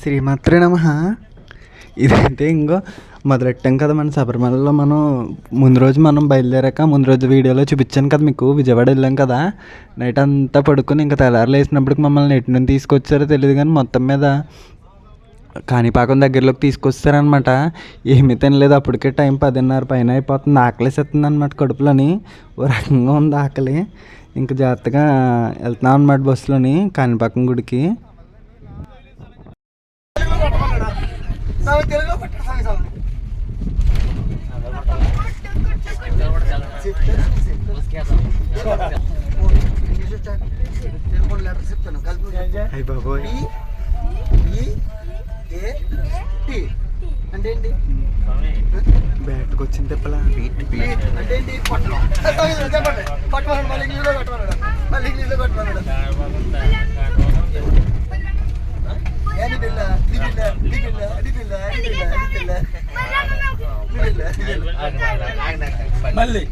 శ్రీమాత్రే నమః. ఇదైతే ఇంకో మొదలెట్టాం కదా మన శబరిమలలో. ముందు రోజు బయలుదేరాక ముందు రోజు వీడియోలో చూపించాను కదా మీకు. విజయవాడ వెళ్ళాం కదా, నైట్ అంతా పడుకుని ఇంకా తెల్లారులు వేసినప్పటికి మమ్మల్ని ఎటు నుంచి తీసుకొచ్చారో తెలియదు కానీ మొత్తం మీద కాణిపాకం దగ్గరలోకి తీసుకొస్తారనమాట. ఏమీ తినలేదు, అప్పటికే టైం 10:30 పైన అయిపోతుంది. ఆకలేసేస్తుంది అనమాట, కడుపులోని ఓ రకంగా ఉంది ఆకలి. ఇంకా జాగ్రత్తగా వెళ్తున్నాం అనమాట బస్సులోని కాణిపాకం గుడికి. అయ్య బాబోయ్, అంటే ఏంటి? బ్యాట్కి వచ్చింది తెప్పలా. అంటే ఏంటి? మళ్ళీ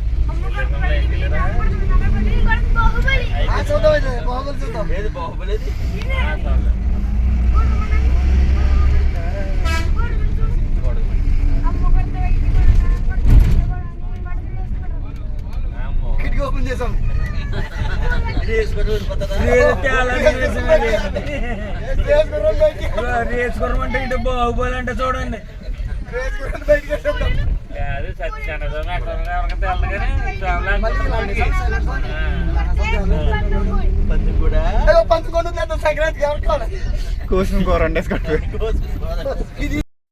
కిటికీ ఓపెన్ చేసాం. రేసుకోమంటే ఇటు బాహుబలంటే చూడండి. కోసం కూర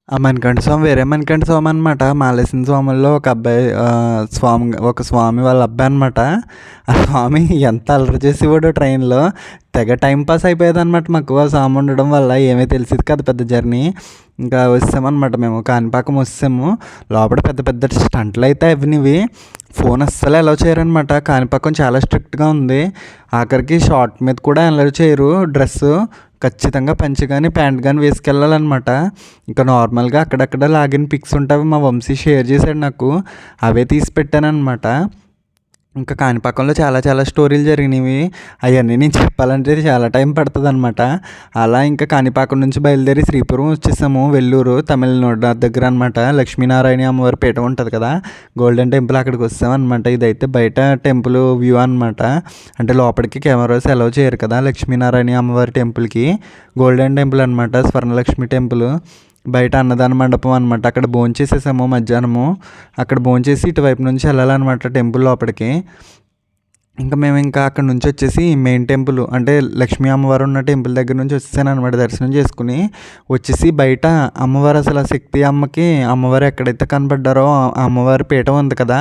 ఆ మణికంఠ స్వామి వేరే మణికంఠ స్వామి అనమాట. మాలేసిన స్వాముల్లో ఒక స్వామి వాళ్ళ అబ్బాయి అనమాట. ఆ స్వామి ఎంత అల్లరి చేసేవాడు ట్రైన్లో. తెగ టైంపాస్ అయిపోయేది అనమాట మాకు ఆ స్వామి ఉండడం వల్ల. ఏమీ తెలిసేది కదా పెద్ద జర్నీ. ఇంకా వచ్చామన్నమాట మేము కాణిపాకం వచ్చాము. లోపల పెద్ద పెద్ద స్టంట్లు అయితే అవినివి. ఫోన్ అస్సలు అలౌ చేయరనమాట. కాణిపాకం చాలా స్ట్రిక్ట్గా ఉంది. ఆఖరికి షార్ట్ మీద కూడా అలౌ చేయరు. డ్రెస్సు ఖచ్చితంగా పంచి కానీ ప్యాంట్ కానీ వేసుకెళ్ళాలన్నమాట. ఇంకా నార్మల్గా అక్కడక్కడ లాగిన పిక్స్ ఉంటాయి, మా వంశీ షేర్ చేశాడు నాకు, అవే తీసి పెట్టానమాట. ఇంకా కాణిపాకంలో చాలా చాలా స్టోరీలు జరిగినవి. అవన్నీ నేను చెప్పాలంటే చాలా టైం పడుతుంది అనమాట. అలా ఇంకా కాణిపాకం నుంచి బయలుదేరి శ్రీపురం వచ్చేసాము. వెల్లూరు తమిళనాడు దగ్గర అనమాట. లక్ష్మీనారాయణ అమ్మవారి పీఠం ఉంటుంది కదా, గోల్డెన్ టెంపుల్, అక్కడికి వస్తామన్నమాట. ఇదైతే బయట టెంపుల్ వ్యూ అనమాట. అంటే లోపలికి కెమెరాస్ అలౌ చేయరు కదా లక్ష్మీనారాయణ అమ్మవారి టెంపుల్కి. గోల్డెన్ టెంపుల్ అనమాట, స్వర్ణలక్ష్మి టెంపుల్. బయట అన్నదాన మండపం అనమాట. అక్కడ భోంచేసేసాము మధ్యాహ్నము. అక్కడ భోంచేసి ఇటువైపు నుంచి వెళ్ళాలన్నమాట టెంపుల్ లోపలికి. ఇంకా మేము అక్కడ నుంచి వచ్చేసి మెయిన్ టెంపుల్ అంటే లక్ష్మీ అమ్మవారు ఉన్న టెంపుల్ దగ్గర నుంచి వచ్చేసాను అనమాట. దర్శనం చేసుకుని వచ్చేసి బయట అమ్మవారు, అసలు శక్తి అమ్మకి అమ్మవారు ఎక్కడైతే కనపడ్డారో ఆ అమ్మవారి పీఠం ఉంది కదా,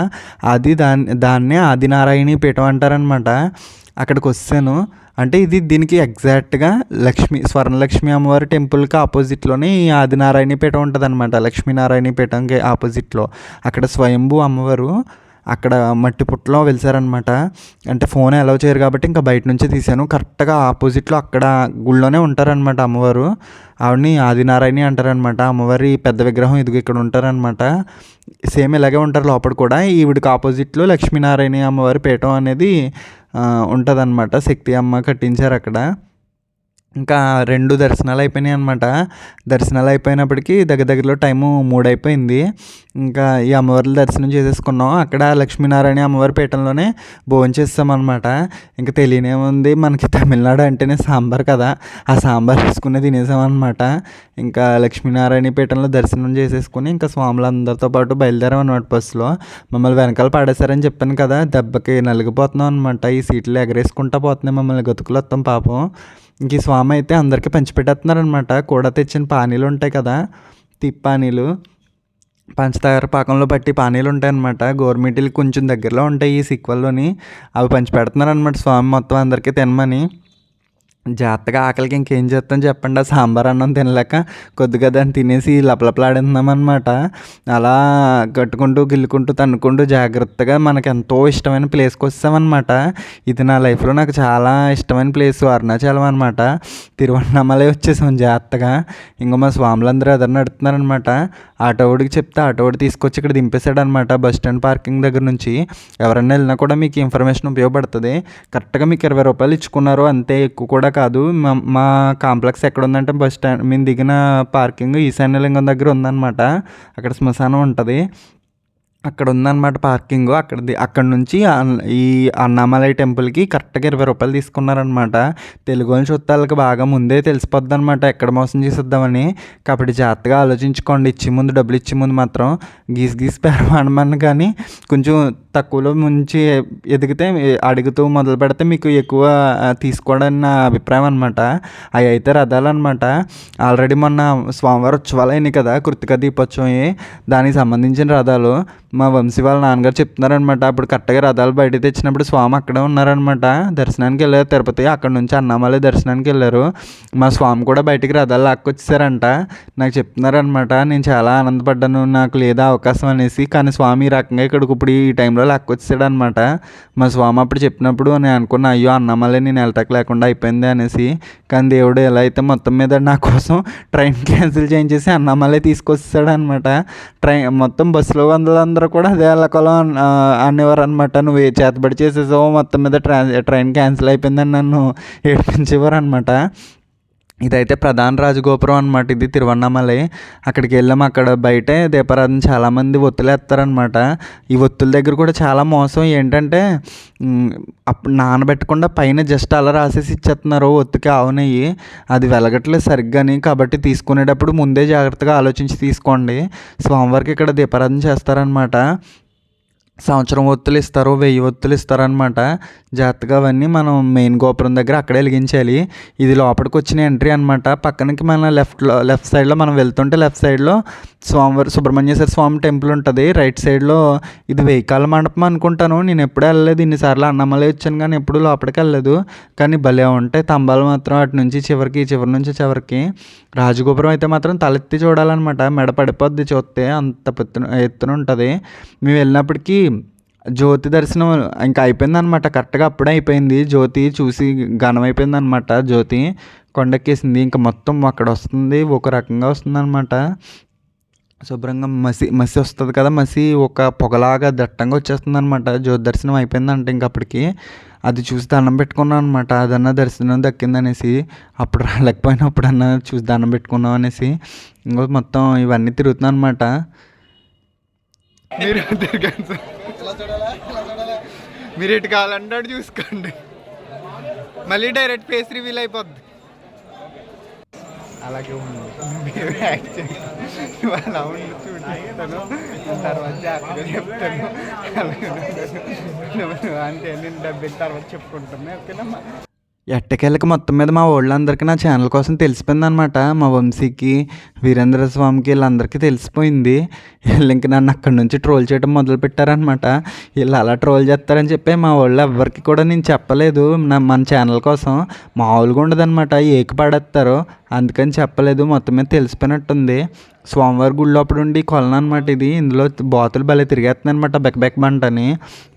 అది దాన్నే ఆదినారాయణి పీఠం అంటారనమాట. అక్కడికి వస్తాను. అంటే దీనికి ఎగ్జాక్ట్గా స్వర్ణలక్ష్మి అమ్మవారి టెంపుల్కి ఆపోజిట్లోనే ఈ ఆదినారాయణ పీఠం ఉంటుంది అనమాట. లక్ష్మీనారాయణ పీఠంకి ఆపోజిట్లో అక్కడ స్వయంభూ అమ్మవారు అక్కడ మట్టి పుట్టలో వెలిసారనమాట. అంటే ఫోన్ అలౌ చేయరు కాబట్టి ఇంకా బయట నుంచి తీశాను. కరెక్ట్గా ఆపోజిట్లో అక్కడ గుళ్ళోనే ఉంటారనమాట అమ్మవారు. ఆవిడని ఆదినారాయణి అంటారనమాట. అమ్మవారి పెద్ద విగ్రహం ఇదిగో ఇక్కడ ఉంటారనమాట. సేమ్ ఇలాగే ఉంటారు లోపల కూడా. ఈవిడికి ఆపోజిట్లో లక్ష్మీనారాయణ అమ్మవారి పీఠం అనేది ఉంటుందన్నమాట. శక్తి అమ్మ కట్టించారు అక్కడ. ఇంకా 2 దర్శనాలు అయిపోయినాయి అనమాట. దర్శనాలు అయిపోయినప్పటికీ దగ్గరలో టైము 3 అయిపోయింది. ఇంకా ఈ అమ్మవారి దర్శనం చేసేసుకున్నాం. అక్కడ లక్ష్మీనారాయణ అమ్మవారి పీఠంలోనే భోంచేస్తామన్నమాట. ఇంకా తెలియనేముంది, మనకి తమిళనాడు అంటేనే సాంబార్ కదా, ఆ సాంబార్ వేసుకునే తినేసామన్నమాట. ఇంకా లక్ష్మీనారాయణ పీఠంలో దర్శనం చేసేసుకుని ఇంకా స్వాములందరితో పాటు బయలుదేరామన్నమాట బస్సులో. మమ్మల్ని వెనకాల పడేశారని చెప్పాను కదా, దెబ్బకి నలిగిపోతున్నాం అనమాట. ఈ సీట్లు ఎగరేసుకుంటా పోతున్నాయి, మమ్మల్ని గతుకులు వస్తాం పాపం. ఇంక ఈ స్వామి అయితే అందరికీ పంచిపెట్టేస్తున్నారనమాట. కూడా తెచ్చిన పానీలు ఉంటాయి కదా, తిప్పానీలు, పంచదార పాకంలో పట్టి పానీలు ఉంటాయన్నమాట. గవర్నమెంట్కి కొంచెం దగ్గరలో ఉంటాయి ఈ సిక్వల్లోని. అవి పంచిపెడుతున్నారనమాట స్వామి మొత్తం అందరికీ తినమని. జాగ్రత్తగా ఆకలికి ఇంకేం చేస్తాం చెప్పండి. ఆ సాంబార్ అన్నం తినలేక కొద్దిగా దాన్ని తినేసి లపలపలాడుతున్నామన్నమాట. అలా కట్టుకుంటూ గిల్లుకుంటూ తన్నుకుంటూ జాగ్రత్తగా మనకు ఎంతో ఇష్టమైన ప్లేస్కి వస్తామన్నమాట. ఇది నా లైఫ్లో నాకు చాలా ఇష్టమైన ప్లేస్ అరుణాచలం అనమాట. తిరువన్నామలై వచ్చేసాం జాగ్రత్తగా. ఇంకా మా స్వాములందరూ ఎదురు నడుతున్నారనమాట. ఆటోడికి చెప్తే ఆటోడి తీసుకొచ్చి ఇక్కడ దింపేశాడు అనమాట బస్ స్టాండ్ పార్కింగ్ దగ్గర నుంచి. ఎవరన్నా వెళ్ళినా కూడా మీకు ఇన్ఫర్మేషన్ ఉపయోగపడుతుంది. కరెక్ట్గా మీకు 20 రూపాయలు ఇచ్చుకున్నారు అంతే, ఎక్కువ కూడా కాదు, మా కాంప్లెక్స్ ఎక్కడ ఉందంటే బస్ స్టాండ్ మేము దిగిన పార్కింగ్ ఈశాన్యలింగం దగ్గర ఉందన్నమాట. అక్కడ శ్మశానం ఉంటుంది, అక్కడ ఉందన్నమాట పార్కింగ్. అక్కడ నుంచి ఈ అన్నామలై టెంపుల్కి కరెక్ట్గా 20 రూపాయలు తీసుకున్నారనమాట. తెలుగు వాళ్ళ చుట్టాలకి బాగా ముందే తెలిసిపోద్ది అనమాట ఎక్కడ మోసం చేసేద్దామని. కాబట్టి జాగ్రత్తగా ఆలోచించుకోండి, డబ్బులు ఇచ్చే ముందు మాత్రం గీసి పెరమానమని. కానీ కొంచెం తక్కువలో ముంచి ఎదిగితే అడుగుతూ మొదలు పెడితే మీకు ఎక్కువ తీసుకోవడానికి నా అభిప్రాయం అనమాట. అవి అయితే రథాలు అనమాట. ఆల్రెడీ మొన్న స్వామివారి ఉత్సవాలు అయినాయి కదా, కృతిక దీపోత్సవం, దానికి సంబంధించిన రథాలు. మా వంశీ వాళ్ళ నాన్నగారు చెప్తున్నారనమాట. అప్పుడు కరెక్ట్గా రథాలు బయట తెచ్చినప్పుడు స్వామి అక్కడే ఉన్నారనమాట. దర్శనానికి వెళ్ళారు తిరుపతి, అక్కడ నుంచి అన్నామలై దర్శనానికి వెళ్ళారు. మా స్వామి కూడా బయటికి రథాలు లాక్కొచ్చేసారంట. నాకు చెప్తున్నారనమాట. నేను చాలా ఆనందపడ్డాను, నాకు లేదా అవకాశం అనేసి. కానీ స్వామి ఈ రకంగా ఇక్కడికి ఇప్పుడు ఈ టైంలో లాక్కొచ్చేసాడు అనమాట. మా స్వామి అప్పుడు చెప్పినప్పుడు నేను అనుకున్నా, అయ్యో అన్నామలై నేను వెళ్ళటం లేకుండా అయిపోయింది అనేసి. కానీ దేవుడు ఎలా అయితే మొత్తం మీద నా కోసం ట్రైన్ క్యాన్సిల్ చేయించేసి అన్నామలై తీసుకొచ్చేసాడు అనమాట. మొత్తం బస్సులో అందరూ కూడా అదే వెళ్ళకోలం అనేవారు అనమాట. నువ్వు ఏ చేతబడి చేసేసావో మొత్తం మీద ట్రైన్ క్యాన్సిల్ అయిపోయిందని నన్ను ఏడిపించేవారు అనమాట. ఇదైతే ప్రధాన రాజగోపురం అనమాట, ఇది తిరువన్నామలై. అక్కడికి వెళ్ళాము. అక్కడ బయటే దీపారాధన చాలామంది ఒత్తులు వేస్తారనమాట. ఈ ఒత్తుల దగ్గర కూడా చాలా మోసం ఏంటంటే నానబెట్టకుండా పైన జస్ట్ అలా రాసేసి ఇచ్చేస్తున్నారు ఒత్తుకి ఆవు నెయ్యి. అది వెలగట్లేదు సరిగ్గాని. కాబట్టి తీసుకునేటప్పుడు ముందే జాగ్రత్తగా ఆలోచించి తీసుకోండి. స్వామివారికి ఇక్కడ దీపారాధన చేస్తారనమాట. సంవత్సరం ఒత్తులు ఇస్తారు, 1000 ఒత్తులు ఇస్తారనమాట. జాగ్రత్తగా అవన్నీ మనం మెయిన్ గోపురం దగ్గర అక్కడే వెలిగించాలి. ఇది లోపలికి వచ్చిన ఎంట్రీ అనమాట. పక్కనకి మన లెఫ్ట్ సైడ్లో మనం వెళ్తుంటే లెఫ్ట్ సైడ్లో సుబ్రహ్మణ్యేశ్వర స్వామి టెంపుల్ ఉంటుంది. రైట్ సైడ్లో ఇది వెయ్యికాళ్ళ మండపం అనుకుంటాను. నేను ఎప్పుడూ వెళ్ళలేదు, ఇన్నిసార్లు అన్నమలై వచ్చాను కానీ ఎప్పుడు లోపలికి వెళ్ళలేదు. కానీ భలే ఉంటాయి స్తంభాలు మాత్రం, అటు నుంచి చివరి నుంచి చివరికి. రాజగోపురం అయితే మాత్రం తలెత్తి చూడాలన్నమాట, మెడ పడిపోద్ది చూస్తే, అంత ఎత్తున ఉంటుంది. మేము వెళ్ళినప్పటికీ జ్యోతి దర్శనం ఇంకా అయిపోయింది అనమాట. కరెక్ట్గా అప్పుడే అయిపోయింది. జ్యోతి చూసి ఘనమైపోయింది అనమాట. జ్యోతి కొండెక్కేసింది. ఇంకా మొత్తం అక్కడ వస్తుంది, ఒక రకంగా వస్తుంది అనమాట. శుభ్రంగా మసి వస్తుంది కదా, మసి ఒక పొగలాగా దట్టంగా వచ్చేస్తుంది అనమాట. జ్యోతి దర్శనం అయిపోయిందంటే ఇంకప్పటికి అది చూసి దండం పెట్టుకున్నాం అనమాట. అదన్నా దర్శనం దక్కిందనేసి. అప్పుడు రాలేకపోయినప్పుడన్నా చూసి దండం పెట్టుకున్నాం అనేసి. ఇంకో మొత్తం ఇవన్నీ తిరుగుతున్నాను అనమాట. మీరు ఎటు కావాలంటే చూసుకోండి, మళ్ళీ డైరెక్ట్ ఫేస్ రివీల్ అయిపోద్ది. అలాగే అలా ఉండి చూపిస్తాను, తర్వాత జాగ్రత్తగా చెప్తాను. అంటే నేను డబ్బిన తర్వాత చెప్పుకుంటాను. ఓకేనమ్మా. ఎట్టకేళ్ళకి మొత్తం మీద మా వాళ్ళందరికీ నా ఛానల్ కోసం తెలిసిపోయిందనమాట. మా వంశీకి, వీరేంద్ర స్వామికి, వీళ్ళందరికీ తెలిసిపోయింది. వీళ్ళు ఇంక నన్ను అక్కడి నుంచి ట్రోల్ చేయడం మొదలు పెట్టారనమాట. వీళ్ళు అలా ట్రోల్ చేస్తారని చెప్పి మా వాళ్ళు ఎవరికి కూడా నేను చెప్పలేదు. మన ఛానల్ కోసం మామూలుగా ఉండదన్నమాట, ఏకి పడేస్తారు. అందుకని చెప్పలేదు. మొత్తం మీద తెలిసిపోయినట్టుంది. స్వామివారి గుడి లోపల ఉండి కొలను అనమాట ఇది. ఇందులో బాతులు భలే తిరిగేస్తున్నాయి అనమాట, బెక్ మంటని.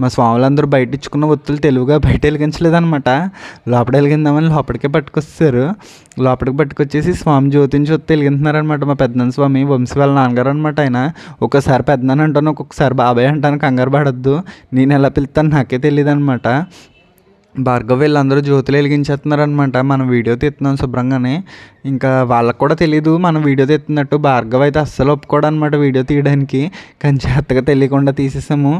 మా స్వాములందరూ బయట ఇచ్చుకున్న ఒత్తులు తెలుగుగా బయట వెలిగించలేదనమాట. లోపల వెలిగిందామని లోపలికే పట్టుకొస్తారు. లోపలికి పట్టుకొచ్చేసి స్వామి జ్యోతిని చూస్తే వెలిగింటున్నారనమాట. మా పెద్దనాన్న స్వామి, వంశీ వాళ్ళ నాన్నగారు అనమాట ఆయన. ఒక్కోసారి పెద్దనాన్న అంటాను, ఒక్కొక్కసారి బాబాయ్ అంటాను. కంగారు పడద్దు, నేను ఎలా పిలుస్తాను నాకే తెలియదు అనమాట. భార్గవ్ వీళ్ళందరూ జ్యోతులు వెలిగించేస్తున్నారనమాట. మనం వీడియో తీస్తున్నాం శుభ్రంగానే. ఇంకా వాళ్ళకు కూడా తెలీదు మనం వీడియో తీస్తున్నట్టు. భార్గవ్ అయితే అస్సలు ఒప్పుకోడు అనమాట వీడియో తీయడానికి. కానీ జాగ్రత్తగా తెలియకుండా తీసేసాము.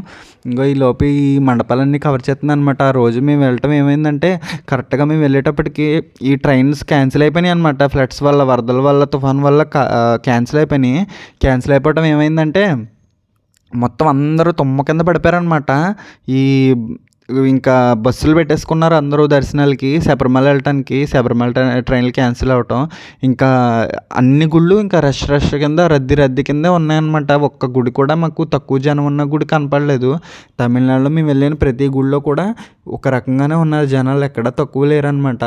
ఇంకో ఈ లోపు ఈ మండపాలన్నీ కవర్ చేస్తుంది అనమాట. ఆ రోజు మేము వెళ్ళటం ఏమైందంటే, కరెక్ట్గా మేము వెళ్ళేటప్పటికి ఈ ట్రైన్స్ క్యాన్సిల్ అయిపోయినాయి అనమాట. ఫ్లడ్స్ వల్ల, వరదల వల్ల, తుఫాన్ వల్ల క్యాన్సిల్ అయిపోయినాయి. క్యాన్సిల్ అయిపోవటం ఏమైందంటే మొత్తం అందరూ తుమ్మ కింద పడిపోయారనమాట. ఈ ఇంకా బస్సులు పెట్టేసుకున్నారు అందరూ దర్శనాలకి. శబరిమల వెళ్ళటానికి శబరిమల ట్రైన్లు క్యాన్సిల్ అవ్వటం. ఇంకా అన్ని గుళ్ళు ఇంకా రష్ కింద, రద్దీ కింద ఉన్నాయన్నమాట. ఒక్క గుడి కూడా మాకు తక్కువ జనం ఉన్న గుడి కనపడలేదు. తమిళనాడులో మేము వెళ్ళిన ప్రతి గుడిలో కూడా ఒక రకంగానే ఉన్నారు జనాలు, ఎక్కడ తక్కువ లేరనమాట.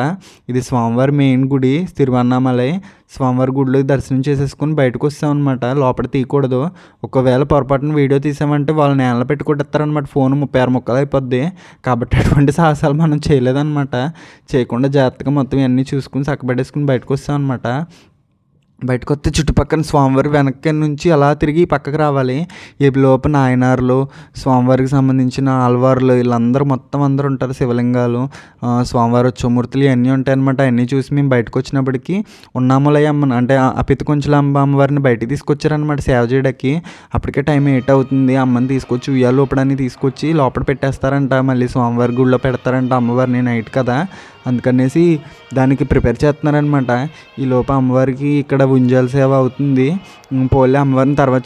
ఇది స్వామివారి మెయిన్ గుడి తిరువన్నామలై. స్వామివారి గుడిలో దర్శనం చేసేసుకుని బయటకు వస్తామన్నమాట. లోపల తీయకూడదు. ఒకవేళ పొరపాటున వీడియో తీసామంటే వాళ్ళు నేలలో పెట్టి కొట్టేస్తారనమాట. ఫోన్ 36 ముక్కలు అయిపోద్ది. కాబట్టి అటువంటి సాహసాలు మనం చేయలేదన్నమాట. చేయకుండా జాగ్రత్తగా మొత్తం ఇవన్నీ చూసుకుని చక్కబెట్టేసుకుని బయటకు వస్తామన్నమాట. బయటకు వస్తే చుట్టుపక్కల స్వామివారి వెనక్కి నుంచి అలా తిరిగి పక్కకు రావాలి. ఈ లోపు నాయనార్లు, స్వామివారికి సంబంధించిన ఆల్వార్లు వీళ్ళందరూ మొత్తం అందరూ ఉంటారు. శివలింగాలు, స్వామివారి ఉత్సవమూర్తులు ఇవన్నీ ఉంటాయన్నమాట. అన్నీ చూసి మేము బయటకు వచ్చినప్పటికీ ఉన్నాములయ్య అమ్మను అంటే ఆ పితకొంచెలమ్మ అమ్మవారిని బయటికి తీసుకొచ్చారనమాట సేవ చేయడానికి. అప్పటికే టైం 8 అవుతుంది. అమ్మని తీసుకొచ్చి ఉయ్యాల లోపడని తీసుకొచ్చి లోపల పెట్టేస్తారంట. మళ్ళీ స్వామివారి గుళ్ళో పెడతారంట అమ్మవారిని నైట్ కదా, అందుకనేసి దానికి ప్రిపేర్ చేస్తున్నారనమాట. ఈ లోపు అమ్మవారికి ఇక్కడ ఉంజాల సేవ అవుతుంది. పోలే అమ్మవారిని తర్వాత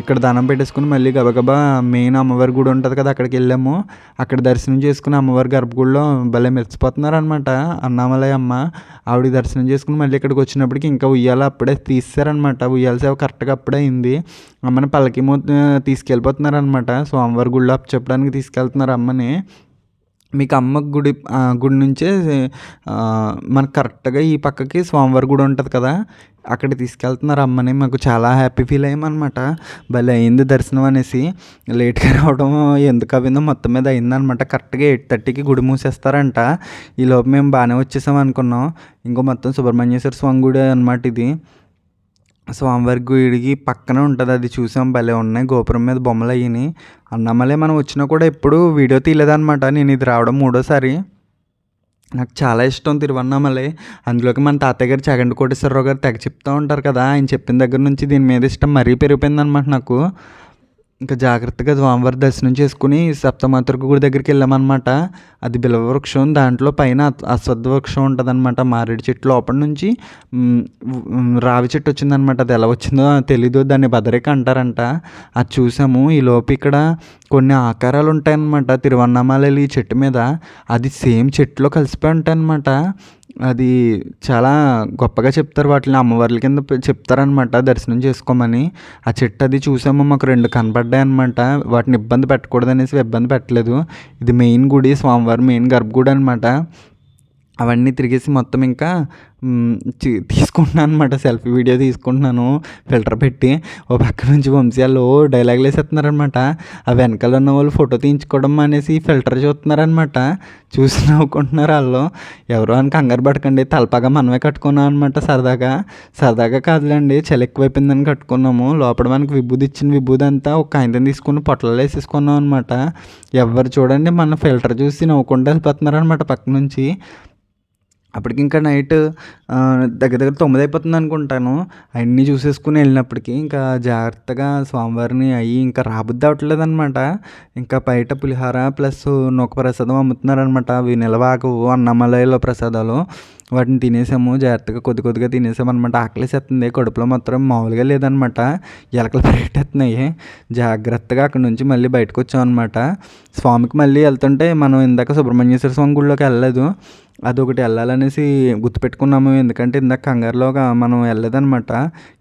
ఇక్కడ దండం పెట్టేసుకుని మళ్ళీ గబగబా మెయిన్ అమ్మవారి గుడి ఉంటుంది కదా, అక్కడికి వెళ్ళాము. అక్కడ దర్శనం చేసుకుని అమ్మవారి గర్భగుడిలో భలే మెరిసిపోతున్నారనమాట అన్నామలయ్య అమ్మ. ఆవిడ దర్శనం చేసుకుని మళ్ళీ ఇక్కడికి వచ్చినప్పటికి ఇంకా ఉయ్యాల అప్పుడే తీస్తారనమాట. ఉయ్యాల సేవ కరెక్ట్గా అప్పుడే అయింది. అమ్మని పల్లకి తీసుకెళ్ళిపోతున్నారనమాట. స్వామివారి గుడిలో చెప్పడానికి తీసుకెళ్తున్నారు అమ్మని. మీకు అమ్మ గుడి నుంచే మనకు కరెక్ట్గా ఈ పక్కకి స్వామివారి గుడి ఉంటుంది కదా, అక్కడ తీసుకెళ్తున్నారు అమ్మని. మాకు చాలా హ్యాపీ ఫీల్ అయ్యామన్నమాట. భలే అయింది దర్శనం అనేసి. లేట్గా రావడం ఎందుకు అయిందో మొత్తం మీద అయిందనమాట. కరెక్ట్గా 8:30కి గుడి మూసేస్తారంట. ఈ లోపు మేము బాగానే వచ్చేసాం అనుకున్నాం. ఇంకో మొత్తం సుబ్రహ్మణ్యేశ్వర స్వామి గుడి అనమాట ఇది. స్వామివారి గుడికి పక్కనే ఉంటుంది, అది చూసాం. భలే ఉన్నాయి గోపురం మీద బొమ్మలు అయ్యి. అన్నామలై మనం వచ్చినా కూడా ఎప్పుడు వీడియో తీయలేదన్నమాట. నేను ఇది రావడం 3వసారి. నాకు చాలా ఇష్టం తిరువన్నామలై. అందులోకి మన తాతయ్య గారు చగంటి కోటేశ్వరరావు గారు తెగ చెప్తూ ఉంటారు కదా, ఆయన చెప్పిన దగ్గర నుంచి దీని మీద ఇష్టం మరీ పెరిగిపోయిందనమాట నాకు. ఇంకా జాగ్రత్తగా స్వామివారి దర్శనం చేసుకుని సప్తమాతృక గుడి దగ్గరికి వెళ్ళామన్నమాట. అది బిల్వ వృక్షం, దాంట్లో పైన అశ్వత్థ వృక్షం ఉంటుంది అనమాట. మారేడు చెట్టు లోపల నుంచి రావి చెట్టు వచ్చిందనమాట. అది ఎలా వచ్చిందో తెలీదు, దాన్ని బదరిక అంటారంట. అది చూసాము. ఈ లోపు ఇక్కడ కొన్ని ఆకారాలు ఉంటాయన్నమాట తిరువన్నామలై ఈ చెట్టు మీద. అది సేమ్ చెట్టులో కలిసిపోయి ఉంటాయన్నమాట. అది చాలా గొప్పగా చెప్తారు వాటిని, అమ్మవార్ల కింద చెప్తారనమాట దర్శనం చేసుకోమని. ఆ చెట్టు అది చూసాము, మాకు 2 కనపడ్డాయి అనమాట. వాటిని ఇబ్బంది పెట్టకూడదు అనేసి ఇబ్బంది పెట్టలేదు. ఇది మెయిన్ గుడి, స్వామివారి మెయిన్ గర్భగుడి అనమాట. అవన్నీ తిరిగేసి మొత్తం ఇంకా తీసుకుంటున్నాను అనమాట. సెల్ఫీ వీడియో తీసుకుంటున్నాను ఫిల్టర్ పెట్టి. ఓ పక్క నుంచి వంశీయాలు డైలాగులు వేసేస్తున్నారనమాట. ఆ వెనకాల ఉన్న వాళ్ళు ఫోటో తీయించుకోవడం అనేసి ఫిల్టర్ చూస్తున్నారనమాట. చూసి నవ్వుకుంటున్నారు వాళ్ళు. ఎవరో అని కంగారు పడకండి, తలపాగా మనమే కట్టుకున్నాం అనమాట. సరదాగా కాదులేండి, చలి ఎక్కువైపోయిందని కట్టుకున్నాము. లోపల మనకి విభూది ఇచ్చిన విభూది అంతా ఒక కాగితం తీసుకుని పొట్టలో వేసేసుకున్నాం అనమాట. ఎవరు చూడండి మన ఫిల్టర్ చూసి నవ్వుకుంటూ వెళ్ళిపోతున్నారు అనమాట పక్క నుంచి. అప్పటికి ఇంకా నైట్ దగ్గర 9 అయిపోతుంది అనుకుంటాను. అవన్నీ చూసేసుకుని వెళ్ళినప్పటికీ ఇంకా జాగ్రత్తగా స్వామివారిని ఇంకా రాబుద్ది అవ్వట్లేదు అనమాట. ఇంకా బయట పులిహార ప్లస్ నూక ప్రసాదం అమ్ముతున్నారనమాట. అవి నిలవాకవు అన్నమలైలో ప్రసాదాలు. వాటిని తినేసాము, జాగ్రత్తగా కొద్దిగా తినేసామన్నమాట. ఆకలేసేస్తుంది, కడుపులో మాత్రం మామూలుగా లేదనమాట. ఎలకలు పరిగెట్టేస్తున్నాయి. జాగ్రత్తగా అక్కడ నుంచి మళ్ళీ బయటకు వచ్చామన్నమాట. స్వామికి మళ్ళీ వెళ్తుంటే మనం ఇందాక సుబ్రహ్మణ్యేశ్వర స్వామి గుడిలోకి వెళ్ళలేదు, అదొకటి వెళ్ళాలనేసి గుర్తుపెట్టుకున్నాము. ఎందుకంటే ఇందాక కంగారులోగా మనం వెళ్ళలేదనమాట.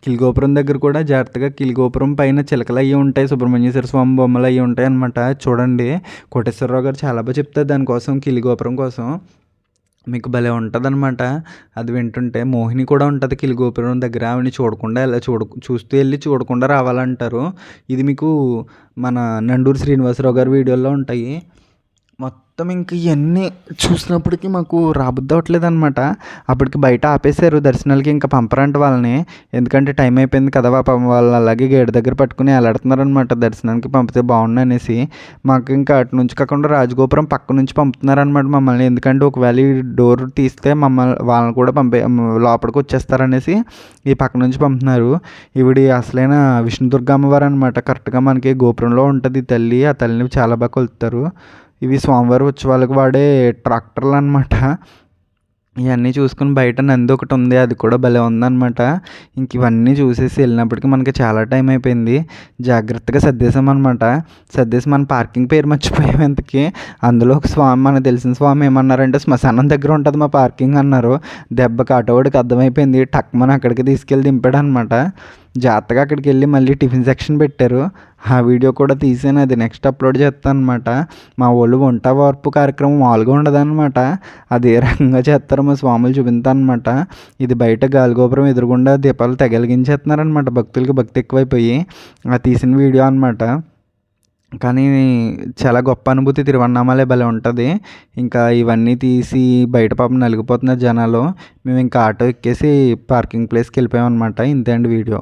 కిలిగోపురం దగ్గర కూడా జాగ్రత్తగా కిలిగోపురం పైన చిలకలు అయ్యి ఉంటాయి, సుబ్రహ్మణ్యేశ్వర స్వామి బొమ్మలు అయ్యి ఉంటాయి అనమాట. చూడండి, కోటేశ్వరరావు గారు చాలా బాగా చెప్తారు దానికోసం, కిలిగోపురం కోసం. మీకు భలే ఉంటుంది అనమాట. అది వింటుంటే మోహిని కూడా ఉంటుంది కిలిగోపురం దగ్గర. ఆవిడని చూడకుండా చూస్తూ వెళ్ళి చూడకుండా రావాలంటారు. ఇది మీకు మన నండూరి శ్రీనివాసరావు గారి వీడియోలో ఉంటాయి. మొత్తం ఇంక ఇవన్నీ చూసినప్పటికీ మాకు రాబుద్ది అవ్వట్లేదు అనమాట. అప్పటికి బయట ఆపేశారు దర్శనాలకి, ఇంకా పంపరంట వాళ్ళని. ఎందుకంటే టైం అయిపోయింది కదా, వాళ్ళు అలాగే గేట్ దగ్గర పట్టుకుని వెళ్ళాడుతున్నారు అనమాట. దర్శనానికి పంపితే బాగుండు అనేసి. మాకు ఇంకా అటు నుంచి కాకుండా రాజగోపురం పక్క నుంచి పంపుతున్నారనమాట మమ్మల్ని. ఎందుకంటే ఒకవేళ ఈ డోర్ తీస్తే వాళ్ళని కూడా లోపలికి వచ్చేస్తారనేసి ఈ పక్క నుంచి పంపుతున్నారు. ఈవిడి అసలైన విష్ణుదుర్గ అమ్మవారు అనమాట. కరెక్ట్గా మనకి గోపురంలో ఉంటుంది తల్లి. ఆ తల్లిని చాలా బాగా కొలుస్తారు. ఇవి స్వామివారి ఉత్సవాలకు వాడే ట్రాక్టర్లు అనమాట. ఇవన్నీ చూసుకుని బయట నంది ఒకటి ఉంది, అది కూడా భలే ఉందన్నమాట. ఇంక ఇవన్నీ చూసేసి వెళ్ళినప్పటికీ మనకి చాలా టైం అయిపోయింది. జాగ్రత్తగా సర్దేశామన్నమాట. సర్దేసి మన పార్కింగ్ పేరు మర్చిపోయాం ఇంతకీ. అందులో ఒక స్వామి, మనకు తెలిసిన స్వామి ఏమన్నారంటే శ్మశానం దగ్గర ఉంటుంది మా పార్కింగ్ అన్నారు. దెబ్బకి ఆటోవాడికి అర్థమైపోయింది, టక్మని అక్కడికి తీసుకెళ్ళి దింపాడు అనమాట. జాగ్రత్తగా అక్కడికి వెళ్ళి మళ్ళీ టిఫిన్ సెక్షన్ పెట్టారు. ఆ వీడియో కూడా తీసాను, అది నెక్స్ట్ అప్లోడ్ చేస్తాను అనమాట. మా వాళ్ళు వంట వార్పు కార్యక్రమం మామూలుగా ఉండదన్నమాట. అది ఏ రకంగా చేస్తారో మా స్వాములు చూపిస్తాను అనమాట. ఇది బయట గాలిగోపురం ఎదురుగుండా దీపాలు తెగలిగించేస్తున్నారనమాట. భక్తులకి భక్తి ఎక్కువైపోయి ఆ తీసిన వీడియో అనమాట. కానీ చాలా గొప్ప అనుభూతి, తిరువన్నామలై భలే ఉంటుంది. ఇంకా ఇవన్నీ తీసి బయట పాపం నలిగిపోతున్నారు జనాలు. మేము ఇంకా ఆటో ఎక్కేసి పార్కింగ్ ప్లేస్కి వెళ్ళిపోయాం అనమాట. ఇంతే అండి వీడియో.